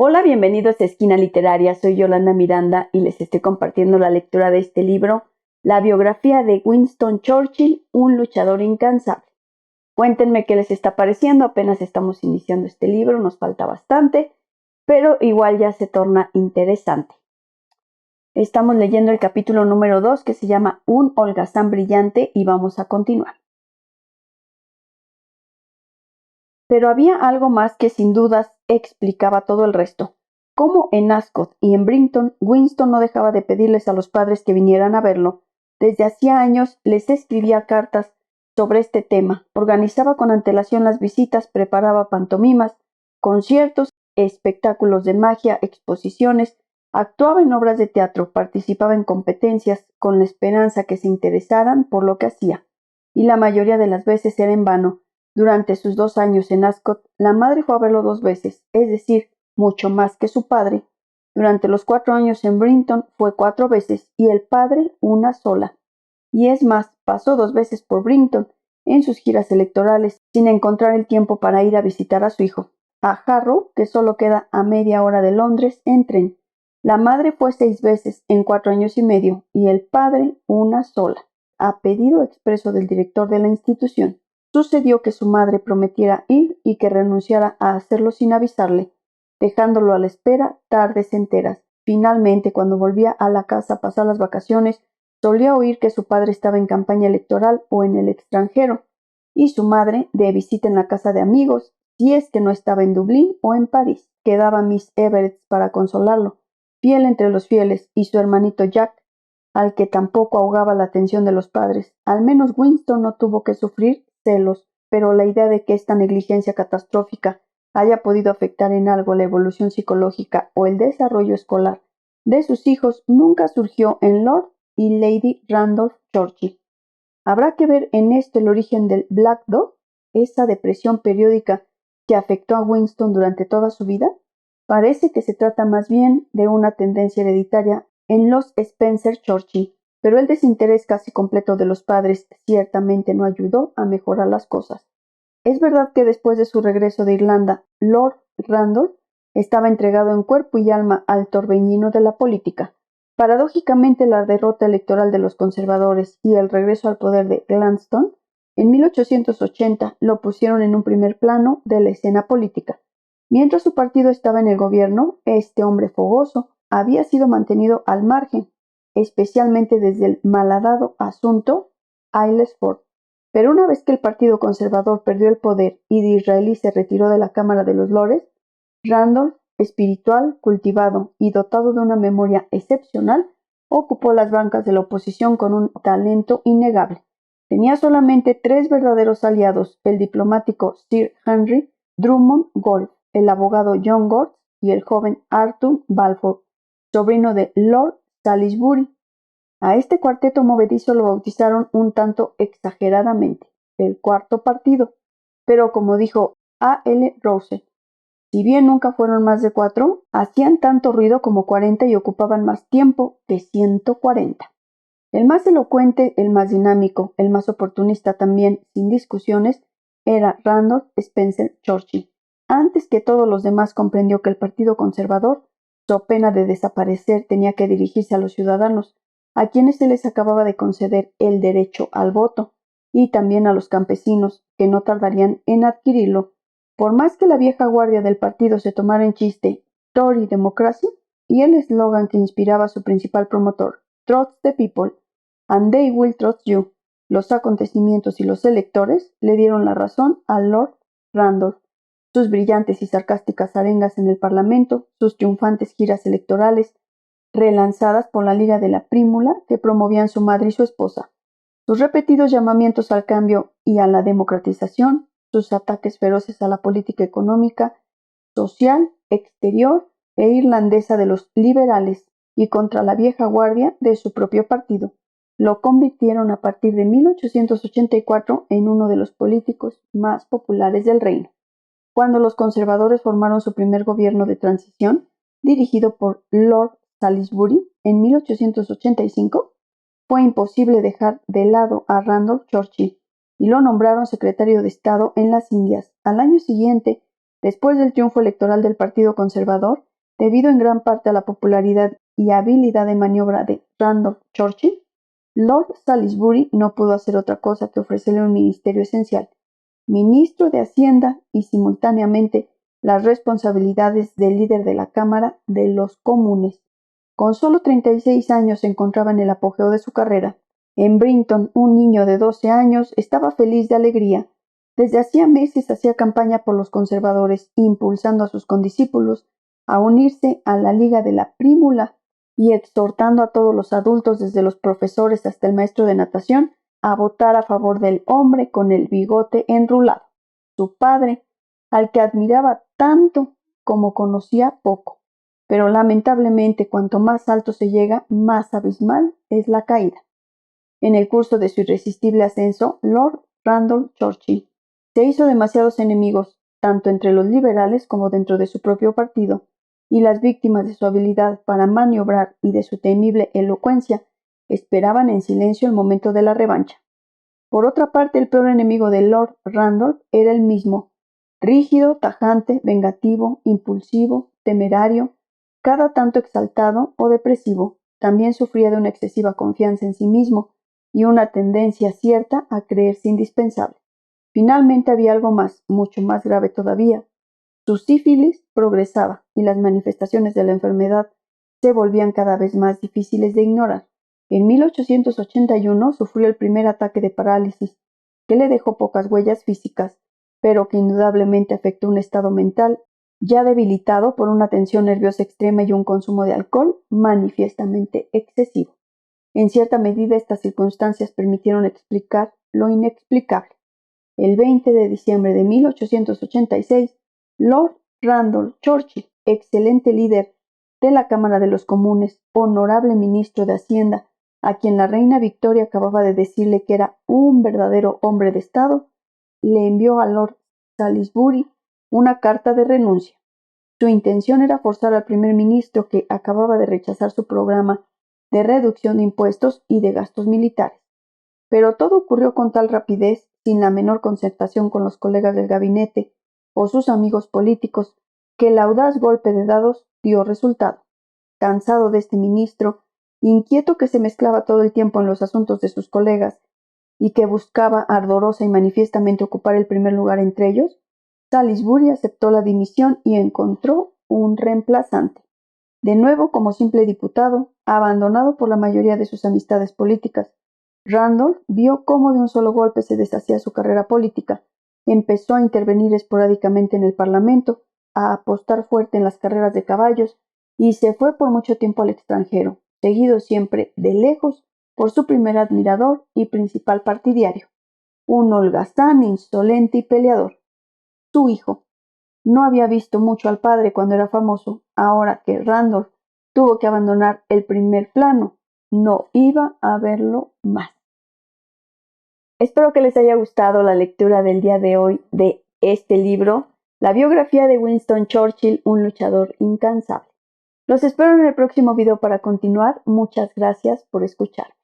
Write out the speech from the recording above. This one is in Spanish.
Hola, bienvenidos a Esquina Literaria. Soy Yolanda Miranda y les estoy compartiendo la lectura de este libro, la biografía de Winston Churchill, un luchador incansable. Cuéntenme qué les está pareciendo. Apenas estamos iniciando este libro, nos falta bastante, pero igual ya se torna interesante. Estamos leyendo el capítulo número 2 que se llama Un holgazán brillante y vamos a continuar. Pero había algo más que sin dudas explicaba todo el resto. Como en Ascot y en Brighton, Winston no dejaba de pedirles a los padres que vinieran a verlo. Desde hacía años les escribía cartas sobre este tema, organizaba con antelación las visitas, preparaba pantomimas, conciertos, espectáculos de magia, exposiciones, actuaba en obras de teatro, participaba en competencias con la esperanza que se interesaran por lo que hacía, y la mayoría de las veces era en vano. Durante sus 2 años en Ascot, la madre fue a verlo 2 veces, es decir, mucho más que su padre. Durante los 4 años en Brighton fue 4 veces y el padre una sola. Y es más, pasó 2 veces por Brighton en sus giras electorales sin encontrar el tiempo para ir a visitar a su hijo, a Harrow, que solo queda a media hora de Londres en tren. La madre fue 6 veces en 4 años y medio y el padre una sola, a pedido expreso del director de la institución. Sucedió que su madre prometiera ir y que renunciara a hacerlo sin avisarle, dejándolo a la espera tardes enteras. Finalmente, cuando volvía a la casa a pasar las vacaciones, solía oír que su padre estaba en campaña electoral o en el extranjero, y su madre de visita en la casa de amigos, si es que no estaba en Dublín o en París. Quedaba Miss Everett para consolarlo, fiel entre los fieles, y su hermanito Jack, al que tampoco ahogaba la atención de los padres. Al menos Winston no tuvo que sufrir celos, pero la idea de que esta negligencia catastrófica haya podido afectar en algo la evolución psicológica o el desarrollo escolar de sus hijos nunca surgió en Lord y Lady Randolph Churchill. ¿Habrá que ver en esto el origen del Black Dog, esa depresión periódica que afectó a Winston durante toda su vida? Parece que se trata más bien de una tendencia hereditaria en los Spencer Churchill, pero el desinterés casi completo de los padres ciertamente no ayudó a mejorar las cosas. Es verdad que después de su regreso de Irlanda, Lord Randolph estaba entregado en cuerpo y alma al torbellino de la política. Paradójicamente, la derrota electoral de los conservadores y el regreso al poder de Gladstone en 1880 lo pusieron en un primer plano de la escena política. Mientras su partido estaba en el gobierno, este hombre fogoso había sido mantenido al margen, especialmente desde el malhadado asunto Aylesford. Pero una vez que el Partido Conservador perdió el poder y Disraeli se retiró de la Cámara de los Lores, Randolph, espiritual, cultivado y dotado de una memoria excepcional, ocupó las bancas de la oposición con un talento innegable. Tenía solamente 3 verdaderos aliados, el diplomático Sir Henry Drummond Golf, el abogado John Gorst y el joven Arthur Balfour, sobrino de Lord Salisbury. A este cuarteto movedizo lo bautizaron un tanto exageradamente el cuarto partido, pero como dijo A. L. Rouse, si bien nunca fueron más de 4, hacían tanto ruido como 40 y ocupaban más tiempo que 140. El más elocuente, el más dinámico, el más oportunista también, sin discusiones, era Randolph Spencer Churchill. Antes que todos los demás comprendió que el Partido Conservador, so pena de desaparecer, tenía que dirigirse a los ciudadanos, a quienes se les acababa de conceder el derecho al voto, y también a los campesinos, que no tardarían en adquirirlo. Por más que la vieja guardia del partido se tomara en chiste Tory Democracy y el eslogan que inspiraba a su principal promotor, Trust the People, and they will trust you, los acontecimientos y los electores le dieron la razón a Lord Randolph. Sus brillantes y sarcásticas arengas en el Parlamento, sus triunfantes giras electorales, relanzadas por la Liga de la Prímula que promovían su madre y su esposa, sus repetidos llamamientos al cambio y a la democratización, sus ataques feroces a la política económica, social, exterior e irlandesa de los liberales y contra la vieja guardia de su propio partido, lo convirtieron a partir de 1884 en uno de los políticos más populares del reino. Cuando los conservadores formaron su primer gobierno de transición, dirigido por Lord Salisbury en 1885, fue imposible dejar de lado a Randolph Churchill y lo nombraron secretario de Estado en las Indias. Al año siguiente, después del triunfo electoral del Partido Conservador, debido en gran parte a la popularidad y habilidad de maniobra de Randolph Churchill, Lord Salisbury no pudo hacer otra cosa que ofrecerle un ministerio esencial, ministro de Hacienda y simultáneamente las responsabilidades de líder de la Cámara de los Comunes. Con solo 36 años se encontraba en el apogeo de su carrera. En Brinton, un niño de 12 años estaba feliz de alegría. Desde hacía meses hacía campaña por los conservadores, impulsando a sus condiscípulos a unirse a la Liga de la Prímula y exhortando a todos los adultos, desde los profesores hasta el maestro de natación, a votar a favor del hombre con el bigote enrulado, su padre, al que admiraba tanto como conocía poco. Pero lamentablemente, cuanto más alto se llega, más abismal es la caída. En el curso de su irresistible ascenso, Lord Randolph Churchill se hizo demasiados enemigos, tanto entre los liberales como dentro de su propio partido, y las víctimas de su habilidad para maniobrar y de su temible elocuencia esperaban en silencio el momento de la revancha. Por otra parte, el peor enemigo de Lord Randolph era el mismo, rígido, tajante, vengativo, impulsivo, temerario, cada tanto exaltado o depresivo. También sufría de una excesiva confianza en sí mismo y una tendencia cierta a creerse indispensable. Finalmente había algo más, mucho más grave todavía. Su sífilis progresaba y las manifestaciones de la enfermedad se volvían cada vez más difíciles de ignorar. En 1881 sufrió el primer ataque de parálisis, que le dejó pocas huellas físicas, pero que indudablemente afectó un estado mental ya debilitado por una tensión nerviosa extrema y un consumo de alcohol manifiestamente excesivo. En cierta medida, estas circunstancias permitieron explicar lo inexplicable. El 20 de diciembre de 1886, Lord Randolph Churchill, excelente líder de la Cámara de los Comunes, honorable ministro de Hacienda, a quien la reina Victoria acababa de decirle que era un verdadero hombre de Estado, le envió a Lord Salisbury una carta de renuncia. Su intención era forzar al primer ministro, que acababa de rechazar su programa de reducción de impuestos y de gastos militares. Pero todo ocurrió con tal rapidez, sin la menor concertación con los colegas del gabinete o sus amigos políticos, que el audaz golpe de dados dio resultado. Cansado de este ministro, inquieto, que se mezclaba todo el tiempo en los asuntos de sus colegas y que buscaba ardorosa y manifiestamente ocupar el primer lugar entre ellos, Salisbury aceptó la dimisión y encontró un reemplazante. De nuevo como simple diputado, abandonado por la mayoría de sus amistades políticas, Randolph vio cómo de un solo golpe se deshacía su carrera política. Empezó a intervenir esporádicamente en el Parlamento, a apostar fuerte en las carreras de caballos y se fue por mucho tiempo al extranjero, seguido siempre de lejos por su primer admirador y principal partidario, un holgazán, insolente y peleador, su hijo. No había visto mucho al padre cuando era famoso. Ahora que Randolph tuvo que abandonar el primer plano, no iba a verlo más. Espero que les haya gustado la lectura del día de hoy de este libro, la biografía de Winston Churchill, un luchador incansable. Los espero en el próximo video para continuar. Muchas gracias por escuchar.